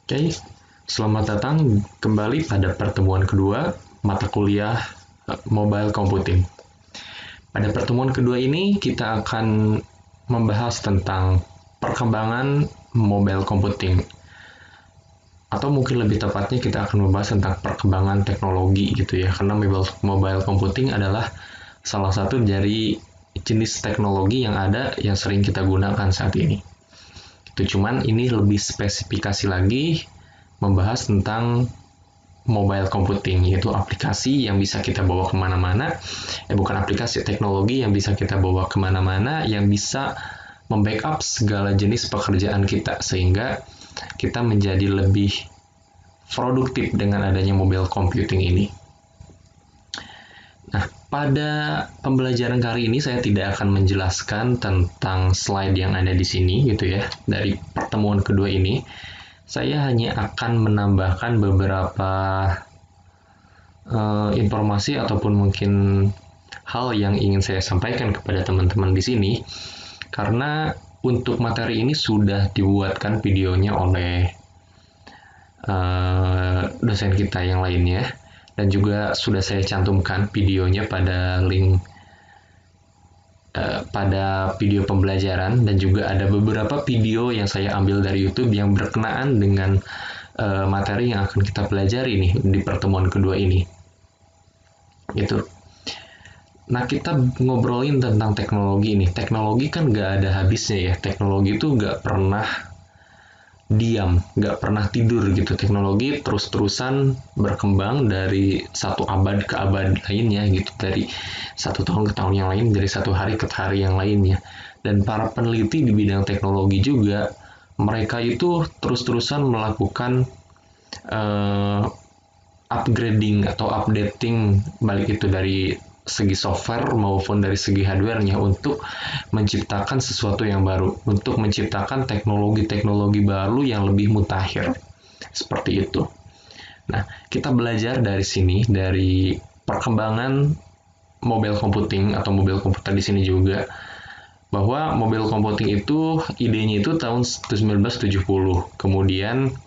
Oke, selamat datang kembali pada pertemuan kedua mata kuliah Mobile Computing. Pada pertemuan kedua ini kita akan membahas tentang perkembangan mobile computing. Atau mungkin lebih tepatnya kita akan membahas tentang perkembangan teknologi gitu ya. Karena mobile computing adalah salah satu dari jenis teknologi yang ada yang sering kita gunakan saat ini. Itu cuman ini lebih spesifikasi lagi membahas tentang mobile computing, yaitu aplikasi yang bisa kita bawa kemana-mana, bukan aplikasi, teknologi yang bisa kita bawa kemana-mana, yang bisa membackup segala jenis pekerjaan kita, sehingga kita menjadi lebih produktif dengan adanya mobile computing ini. Nah, pada pembelajaran kali ini saya tidak akan menjelaskan tentang slide yang ada di sini gitu ya, dari pertemuan kedua ini. Saya hanya akan menambahkan beberapa informasi ataupun mungkin hal yang ingin saya sampaikan kepada teman-teman di sini, karena untuk materi ini sudah dibuatkan videonya oleh dosen kita yang lainnya, dan juga sudah saya cantumkan videonya pada link pada video pembelajaran, dan juga ada beberapa video yang saya ambil dari YouTube yang berkenaan dengan materi yang akan kita pelajari nih di pertemuan kedua ini. Gitu. Nah, kita ngobrolin tentang teknologi nih. Teknologi kan nggak ada habisnya ya. Teknologi itu nggak pernah diam, nggak pernah tidur gitu. Teknologi terus-terusan berkembang dari satu abad ke abad lainnya gitu, dari satu tahun ke tahun yang lain, dari satu hari ke hari yang lainnya. Dan para peneliti di bidang teknologi juga, mereka itu terus-terusan melakukan upgrading atau updating, balik itu dari segi software maupun dari segi hardware-nya, untuk menciptakan sesuatu yang baru, untuk menciptakan teknologi-teknologi baru yang lebih mutakhir. Seperti itu. Nah, kita belajar dari sini, dari perkembangan mobile computing atau mobile komputer di sini juga, bahwa mobile computing itu idenya itu tahun 1970. Kemudian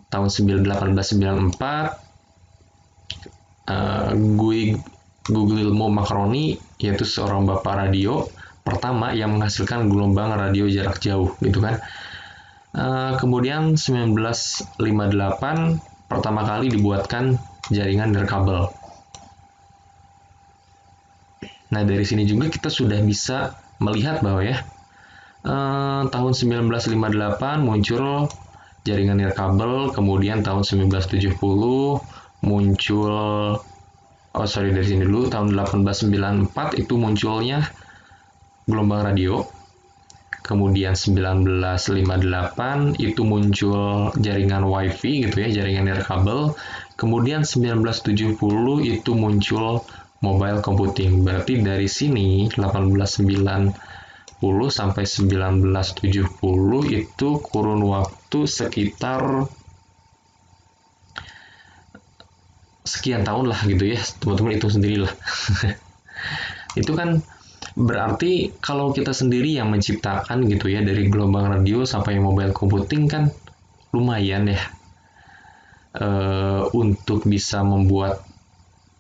tahun 1894 Guglielmo Marconi, yaitu seorang bapak radio pertama yang menghasilkan gelombang radio jarak jauh gitu kan. Kemudian 1958 pertama kali dibuatkan jaringan nirkabel. Nah, dari sini juga kita sudah bisa melihat bahwa ya, tahun 1958 muncul jaringan nirkabel, kemudian tahun 1970 muncul, dari sini dulu, tahun 1894 itu munculnya gelombang radio. Kemudian 1958 itu muncul jaringan wifi gitu ya, jaringan nirkabel. Kemudian 1970 itu muncul mobile computing. Berarti dari sini 1890 sampai 1970 itu kurun waktu sekitar sekian tahun lah gitu ya, teman-teman itu sendirilah. Itu kan berarti kalau kita sendiri yang menciptakan gitu ya, dari gelombang radio sampai mobile computing kan lumayan ya, untuk bisa membuat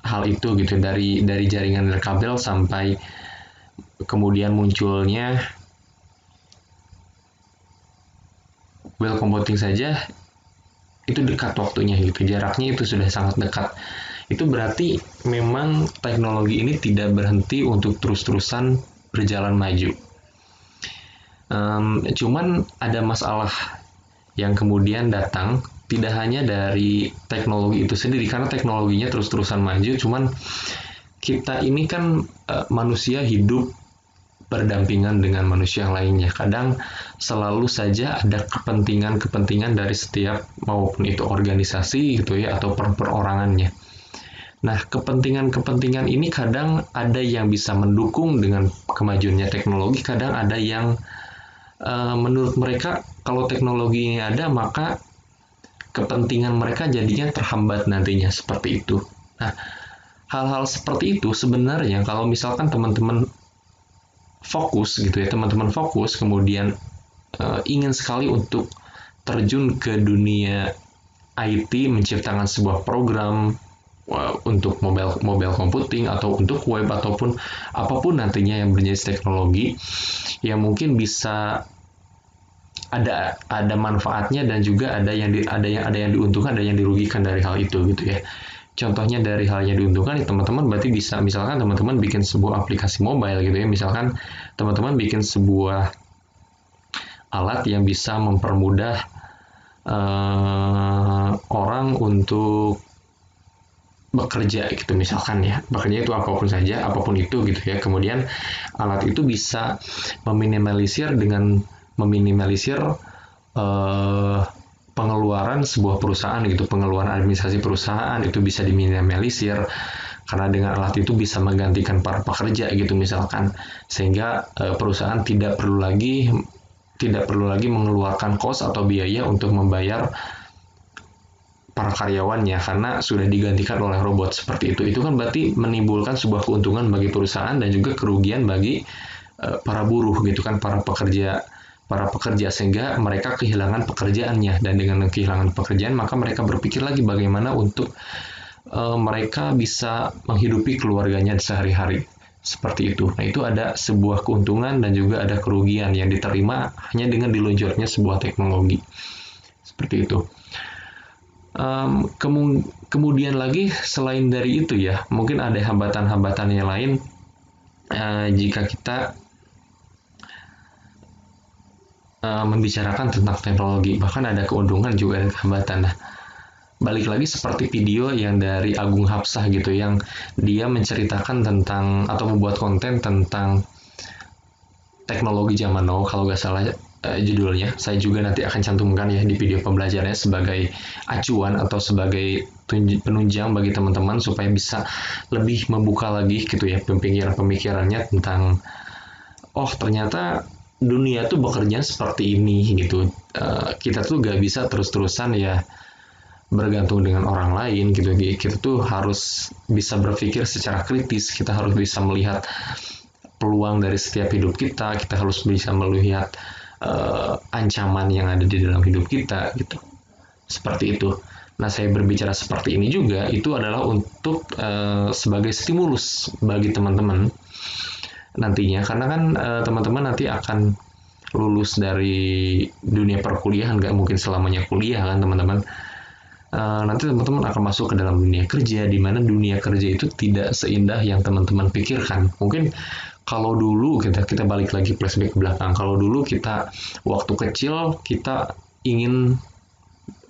hal itu gitu, dari jaringan nirkabel sampai kemudian munculnya mobile computing saja itu dekat waktunya gitu, jaraknya itu sudah sangat dekat. Itu berarti memang teknologi ini tidak berhenti untuk terus-terusan berjalan maju. Cuman ada masalah yang kemudian datang, tidak hanya dari teknologi itu sendiri, karena teknologinya terus-terusan maju, cuman kita ini kan manusia hidup berdampingan dengan manusia yang lainnya. Kadang selalu saja ada kepentingan-kepentingan dari setiap, maupun itu organisasi gitu ya, atau perorangannya. Nah, kepentingan-kepentingan ini kadang ada yang bisa mendukung dengan kemajuannya teknologi, kadang ada yang menurut mereka kalau teknologi ini ada, maka kepentingan mereka jadinya terhambat nantinya, seperti itu. Nah, hal-hal seperti itu sebenarnya kalau misalkan teman-teman fokus gitu ya, teman-teman fokus kemudian ingin sekali untuk terjun ke dunia IT, menciptakan sebuah program untuk mobile computing atau untuk web ataupun apapun nantinya yang berjenis teknologi yang mungkin bisa ada manfaatnya dan juga ada yang diuntungkan, ada yang dirugikan dari hal itu gitu ya. Contohnya dari hal yang diuntungkan, teman-teman berarti bisa, misalkan teman-teman bikin sebuah aplikasi mobile gitu ya, misalkan teman-teman bikin sebuah alat yang bisa mempermudah orang untuk bekerja gitu misalkan ya, bekerja itu apapun saja, apapun itu gitu ya. Kemudian alat itu bisa meminimalisir pengeluaran sebuah perusahaan gitu, pengeluaran administrasi perusahaan itu bisa diminimalisir karena dengan alat itu bisa menggantikan para pekerja gitu misalkan, sehingga perusahaan tidak perlu lagi mengeluarkan kos atau biaya untuk membayar para karyawannya karena sudah digantikan oleh robot seperti itu. Itu kan berarti menimbulkan sebuah keuntungan bagi perusahaan dan juga kerugian bagi para buruh gitu kan, para pekerja sehingga mereka kehilangan pekerjaannya, dan dengan kehilangan pekerjaan maka mereka berpikir lagi bagaimana untuk mereka bisa menghidupi keluarganya sehari-hari seperti itu. Nah, itu ada sebuah keuntungan dan juga ada kerugian yang diterima hanya dengan diluncurnya sebuah teknologi seperti itu. Kemudian lagi selain dari itu ya, mungkin ada hambatan-hambatan yang lain jika kita membicarakan tentang teknologi, bahkan ada keuntungan juga ada hambatan. Nah, balik lagi seperti video yang dari Agung Hapsah gitu, yang dia menceritakan tentang atau membuat konten tentang teknologi zaman now, kalau nggak salah judulnya. Saya juga nanti akan cantumkan ya di video pembelajarannya sebagai acuan atau sebagai penunjang bagi teman-teman supaya bisa lebih membuka lagi gitu ya pemikirannya tentang ternyata dunia tuh bekerja seperti ini gitu. Kita tuh gak bisa terus-terusan ya bergantung dengan orang lain gitu. Kita tuh harus bisa berpikir secara kritis, kita harus bisa melihat peluang dari setiap hidup kita harus bisa melihat ancaman yang ada di dalam hidup kita gitu. Seperti itu. Nah, saya berbicara seperti ini juga itu adalah untuk sebagai stimulus bagi teman-teman nantinya, karena kan teman-teman nanti akan lulus dari dunia perkuliahan, nggak mungkin selamanya kuliah kan teman-teman. Nanti teman-teman akan masuk ke dalam dunia kerja, di mana dunia kerja itu tidak seindah yang teman-teman pikirkan. Mungkin kalau dulu kita balik lagi flashback ke belakang, kalau dulu kita waktu kecil kita ingin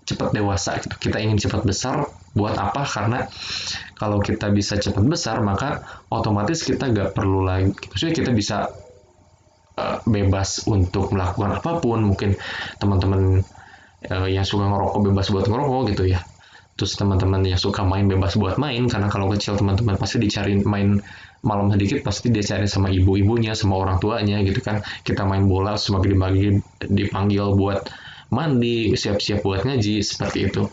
cepat dewasa, kita ingin cepat besar. Buat apa? Karena kalau kita bisa cepat besar, maka otomatis kita nggak perlu lagi, maksudnya kita bisa bebas untuk melakukan apapun. Mungkin teman-teman yang suka ngerokok bebas buat ngerokok gitu ya. Terus teman-teman yang suka main bebas buat main, karena kalau kecil teman-teman pasti dicari main malam sedikit, pasti dia cari sama ibu-ibunya, sama orang tuanya gitu kan. Kita main bola semakin dipanggil buat mandi, siap-siap buat ngaji, seperti itu.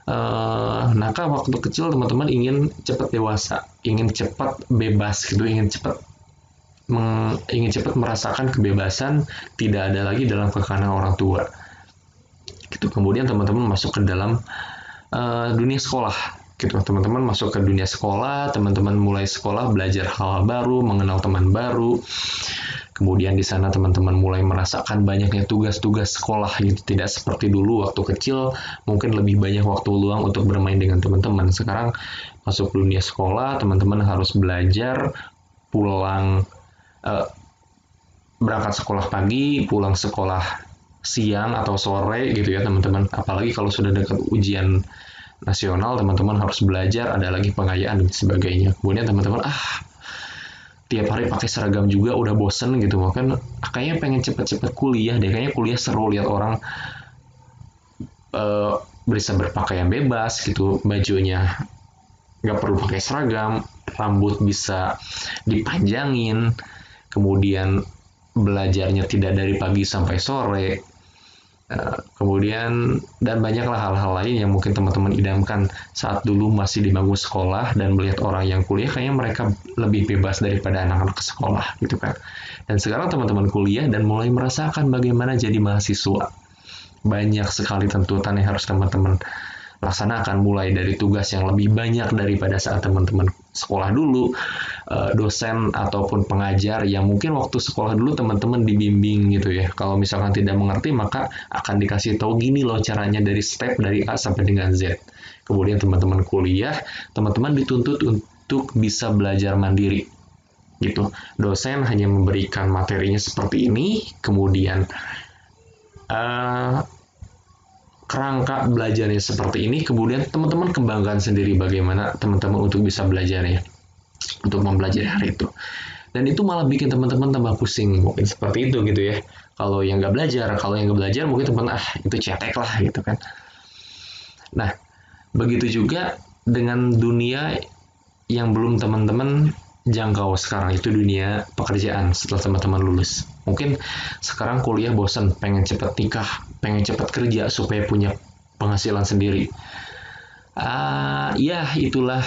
Nah, waktu kecil teman-teman ingin cepat dewasa, ingin cepat bebas gitu, ingin cepat merasakan kebebasan, tidak ada lagi dalam kekanan orang tua. Gitu. Kemudian teman-teman masuk ke dalam dunia sekolah. Gitu. Teman-teman masuk ke dunia sekolah, teman-teman mulai sekolah, belajar hal baru, mengenal teman baru. Kemudian di sana teman-teman mulai merasakan banyaknya tugas-tugas sekolah gitu. Tidak seperti dulu waktu kecil, mungkin lebih banyak waktu luang untuk bermain dengan teman-teman. Sekarang masuk dunia sekolah, teman-teman harus belajar, pulang berangkat sekolah pagi, pulang sekolah siang atau sore gitu ya teman-teman. Apalagi kalau sudah dekat ujian nasional, teman-teman harus belajar, ada lagi pengayaan dan sebagainya. Kemudian teman-teman tiap hari pakai seragam juga udah bosen gitu, kan kayaknya pengen cepet-cepet kuliah deh, kayaknya kuliah seru lihat orang bisa berpakaian bebas gitu, bajunya nggak perlu pakai seragam, rambut bisa dipanjangin, kemudian belajarnya tidak dari pagi sampai sore. Kemudian dan banyaklah hal-hal lain yang mungkin teman-teman idamkan saat dulu masih di bangku sekolah, dan melihat orang yang kuliah kayaknya mereka lebih bebas daripada anak-anak sekolah gitu kan. Dan sekarang teman-teman kuliah dan mulai merasakan bagaimana jadi mahasiswa. banyak sekali tuntutan yang harus teman-teman laksanakan, mulai dari tugas yang lebih banyak daripada saat teman-teman sekolah dulu, dosen ataupun pengajar yang mungkin waktu sekolah dulu teman-teman dibimbing gitu ya. Kalau misalkan tidak mengerti, maka akan dikasih tahu gini loh caranya dari step dari A sampai dengan Z. Kemudian teman-teman kuliah, teman-teman dituntut untuk bisa belajar mandiri gitu. Dosen hanya memberikan materinya seperti ini, kemudian kerangka belajarnya seperti ini, kemudian teman-teman kembangkan sendiri bagaimana teman-teman untuk bisa belajarnya, untuk mempelajari hari itu. Dan itu malah bikin teman-teman tambah pusing, mungkin seperti itu gitu ya. Kalau yang nggak belajar mungkin teman itu cetek lah gitu kan. Nah, begitu juga dengan dunia yang belum teman-teman jangkau sekarang, itu dunia pekerjaan setelah teman-teman lulus. Mungkin sekarang kuliah bosan, pengen cepat nikah, pengen cepat kerja supaya punya penghasilan sendiri. Ya itulah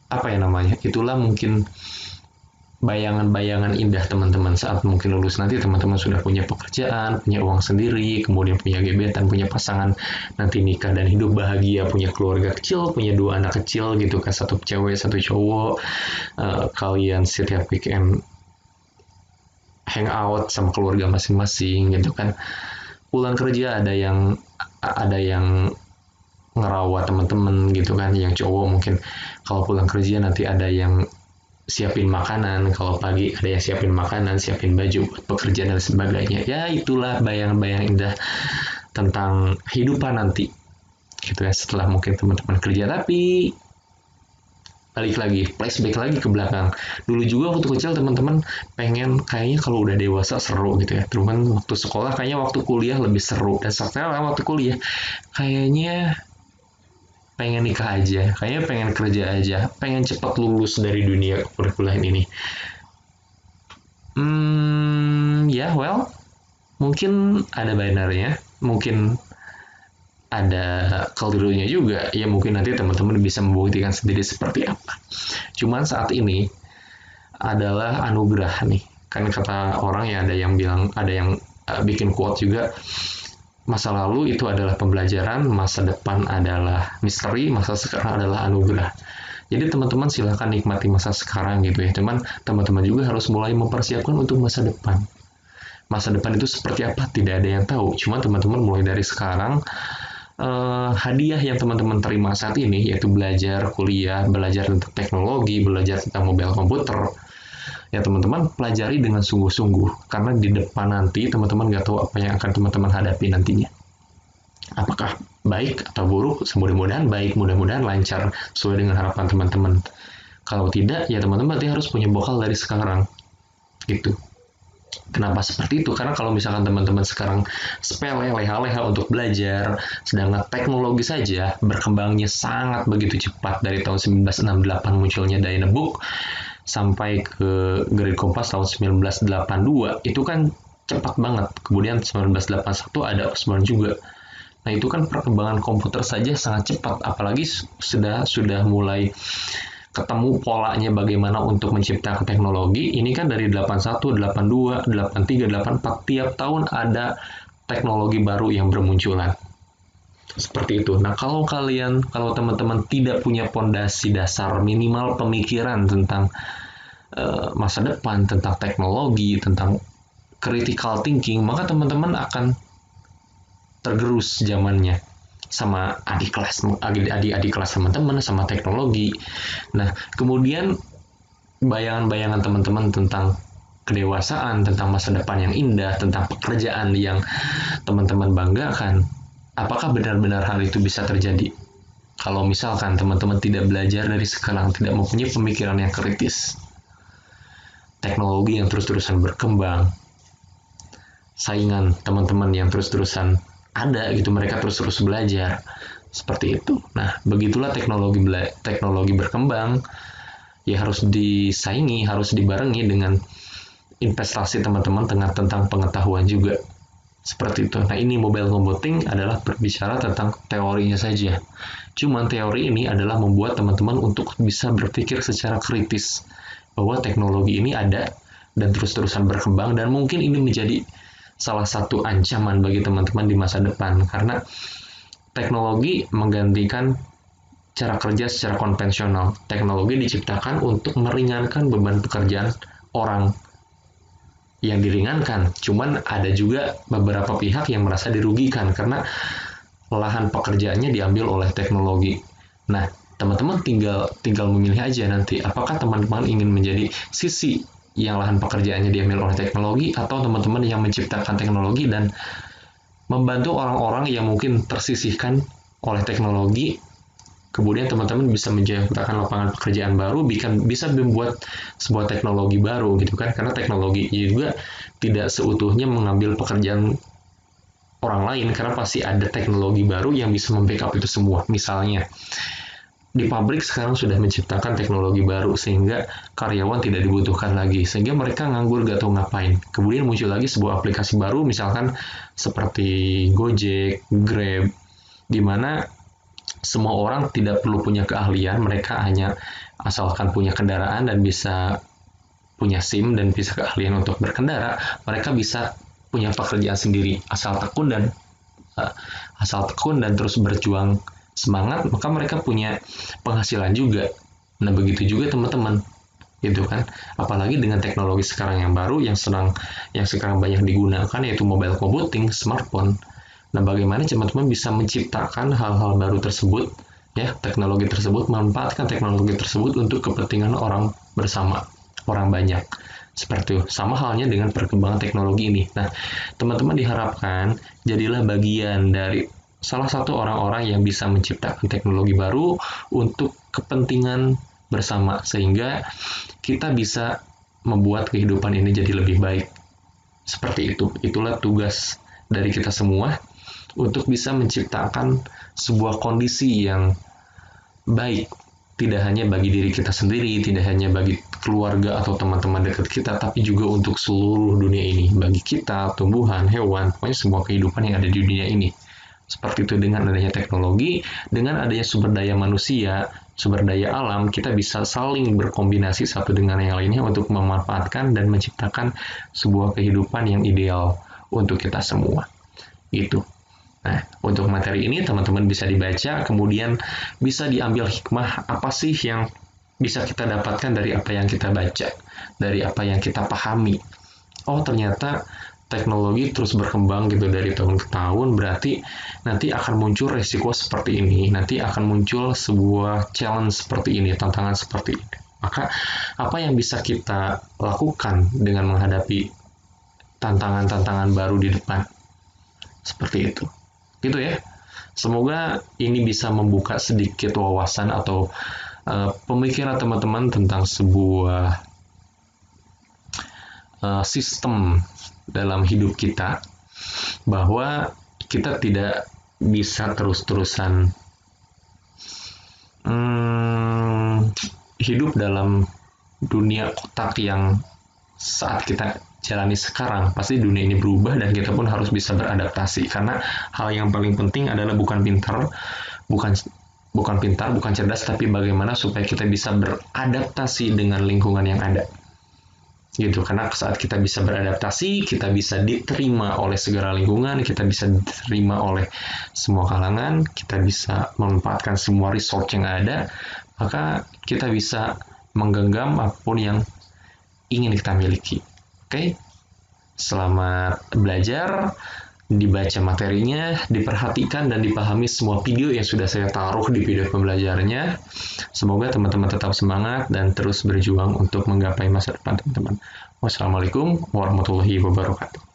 apa ya namanya? Itulah mungkin bayangan-bayangan indah teman-teman saat mungkin lulus nanti teman-teman sudah punya pekerjaan, punya uang sendiri, kemudian punya gebetan, punya pasangan, nanti nikah dan hidup bahagia, punya keluarga kecil, punya 2 anak kecil gitu kan, 1 cewek 1 cowok, kalian setiap weekend hangout sama keluarga masing-masing gitu kan. Pulang kerja ada yang ngerawat teman-teman gitu kan, yang cowok mungkin kalau pulang kerja nanti ada yang siapin makanan, kalau pagi ada yang siapin makanan, siapin baju buat pekerjaan dan sebagainya. Ya itulah bayang-bayang indah tentang kehidupan nanti gitu ya setelah mungkin teman-teman kerja. Tapi balik lagi, flashback lagi ke belakang. Dulu juga waktu kecil teman-teman pengen kayaknya kalau udah dewasa seru gitu ya. Cuman waktu sekolah kayaknya waktu kuliah lebih seru, dan sekarang waktu kuliah kayaknya pengen nikah aja, kayaknya pengen kerja aja, pengen cepat lulus dari dunia perkuliahan ini. Mungkin ada binarnya, mungkin ada kelirunya juga, ya mungkin nanti teman-teman bisa membuktikan sendiri seperti apa. Cuman saat ini adalah anugerah nih, kan kata orang ya, ada yang bilang, ada yang bikin quote juga, masa lalu itu adalah pembelajaran, masa depan adalah misteri, masa sekarang adalah anugerah. Jadi teman-teman silahkan nikmati masa sekarang gitu ya. Cuman teman-teman juga harus mulai mempersiapkan untuk masa depan. Masa depan itu seperti apa? Tidak ada yang tahu. Cuma teman-teman mulai dari sekarang, hadiah yang teman-teman terima saat ini, yaitu belajar kuliah, belajar tentang teknologi, belajar tentang mobile komputer, ya teman-teman pelajari dengan sungguh-sungguh, karena di depan nanti teman-teman nggak tahu apa yang akan teman-teman hadapi nantinya. Apakah baik atau buruk? Mudah-mudahan baik, mudah-mudahan lancar sesuai dengan harapan teman-teman. Kalau tidak, ya teman-teman berarti harus punya bekal dari sekarang. Gitu. Kenapa seperti itu? Karena kalau misalkan teman-teman sekarang sepele, leha-leha untuk belajar, sedangkan teknologi saja berkembangnya sangat begitu cepat. Dari tahun 1968 munculnya Dynebook, sampai ke Grid Kompas tahun 1982, itu kan cepat banget. Kemudian 1981 ada Osborne juga. Nah itu kan perkembangan komputer saja sangat cepat, apalagi sudah mulai ketemu polanya bagaimana untuk menciptakan teknologi. Ini kan dari 81, 82, 83, 84, tiap tahun ada teknologi baru yang bermunculan. Seperti itu. Nah, kalau teman-teman tidak punya pondasi dasar minimal pemikiran tentang masa depan, tentang teknologi, tentang critical thinking, maka teman-teman akan tergerus zamannya sama adik kelas teman-teman, sama teknologi. Nah, kemudian bayangan-bayangan teman-teman tentang kedewasaan, tentang masa depan yang indah, tentang pekerjaan yang teman-teman banggakan, apakah benar-benar hal itu bisa terjadi? Kalau misalkan teman-teman tidak belajar dari sekarang, tidak mempunyai pemikiran yang kritis, teknologi yang terus-terusan berkembang, saingan teman-teman yang terus-terusan ada gitu, mereka terus-terus belajar seperti itu. Nah, begitulah teknologi berkembang, ya harus disaingi, harus dibarengi dengan investasi teman-teman tentang pengetahuan juga. Seperti itu. Nah, ini mobile computing adalah berbicara tentang teorinya saja. Cuman teori ini adalah membuat teman-teman untuk bisa berpikir secara kritis bahwa teknologi ini ada, dan terus-terusan berkembang, dan mungkin ini menjadi salah satu ancaman bagi teman-teman di masa depan karena teknologi menggantikan cara kerja secara konvensional. Teknologi diciptakan untuk meringankan beban pekerjaan orang yang diringankan. Cuman ada juga beberapa pihak yang merasa dirugikan karena lahan pekerjaannya diambil oleh teknologi. Nah, teman-teman tinggal memilih aja nanti apakah teman-teman ingin menjadi sisi yang lahan pekerjaannya diambil oleh teknologi atau teman-teman yang menciptakan teknologi dan membantu orang-orang yang mungkin tersisihkan oleh teknologi. Kemudian teman-teman bisa menciptakan lapangan pekerjaan baru, bisa membuat sebuah teknologi baru gitu kan, karena teknologi juga tidak seutuhnya mengambil pekerjaan orang lain, karena pasti ada teknologi baru yang bisa membackup itu semua. Misalnya di pabrik sekarang sudah menciptakan teknologi baru sehingga karyawan tidak dibutuhkan lagi, sehingga mereka nganggur gak tahu ngapain. Kemudian muncul lagi sebuah aplikasi baru misalkan seperti Gojek, Grab, di mana semua orang tidak perlu punya keahlian, mereka hanya asalkan punya kendaraan dan bisa punya SIM dan bisa keahlian untuk berkendara, mereka bisa punya pekerjaan sendiri asal tekun dan terus berjuang semangat, maka mereka punya penghasilan juga. Nah, begitu juga teman-teman, gitu kan. Apalagi dengan teknologi sekarang yang baru yang sekarang banyak digunakan, yaitu mobile computing, smartphone. Nah, bagaimana teman-teman bisa menciptakan hal-hal baru tersebut, ya, teknologi tersebut, memanfaatkan teknologi tersebut untuk kepentingan orang bersama, orang banyak. Seperti itu. Sama halnya dengan perkembangan teknologi ini. Nah, teman-teman diharapkan jadilah bagian dari salah satu orang-orang yang bisa menciptakan teknologi baru untuk kepentingan bersama, sehingga kita bisa membuat kehidupan ini jadi lebih baik. Seperti itu. Itulah tugas dari kita semua, untuk bisa menciptakan sebuah kondisi yang baik, tidak hanya bagi diri kita sendiri, tidak hanya bagi keluarga atau teman-teman dekat kita, tapi juga untuk seluruh dunia ini, bagi kita, tumbuhan, hewan, pokoknya semua kehidupan yang ada di dunia ini. Seperti itu, dengan adanya teknologi, dengan adanya sumber daya manusia, sumber daya alam, kita bisa saling berkombinasi satu dengan yang lainnya untuk memanfaatkan dan menciptakan sebuah kehidupan yang ideal untuk kita semua. Gitu. Nah, untuk materi ini teman-teman bisa dibaca, kemudian bisa diambil hikmah apa sih yang bisa kita dapatkan dari apa yang kita baca, dari apa yang kita pahami. Oh, ternyata teknologi terus berkembang gitu dari tahun ke tahun, berarti nanti akan muncul resiko seperti ini, nanti akan muncul sebuah challenge seperti ini, tantangan seperti ini. Maka apa yang bisa kita lakukan dengan menghadapi tantangan-tantangan baru di depan? Seperti itu. Gitu ya. Semoga ini bisa membuka sedikit wawasan atau pemikiran teman-teman tentang sebuah sistem dalam hidup kita, bahwa kita tidak bisa terus-terusan hidup dalam dunia kotak yang saat kita jalani sekarang. Pasti dunia ini berubah dan kita pun harus bisa beradaptasi, karena hal yang paling penting adalah bukan cerdas, tapi bagaimana supaya kita bisa beradaptasi dengan lingkungan yang ada. Gitu, karena saat kita bisa beradaptasi, kita bisa diterima oleh segala lingkungan, kita bisa diterima oleh semua kalangan, kita bisa memanfaatkan semua resource yang ada, maka kita bisa menggenggam apapun yang ingin kita miliki. Oke, selamat belajar, dibaca materinya, diperhatikan dan dipahami semua video yang sudah saya taruh di video pembelajarannya. Semoga teman-teman tetap semangat dan terus berjuang untuk menggapai masa depan teman-teman. Wassalamualaikum warahmatullahi wabarakatuh.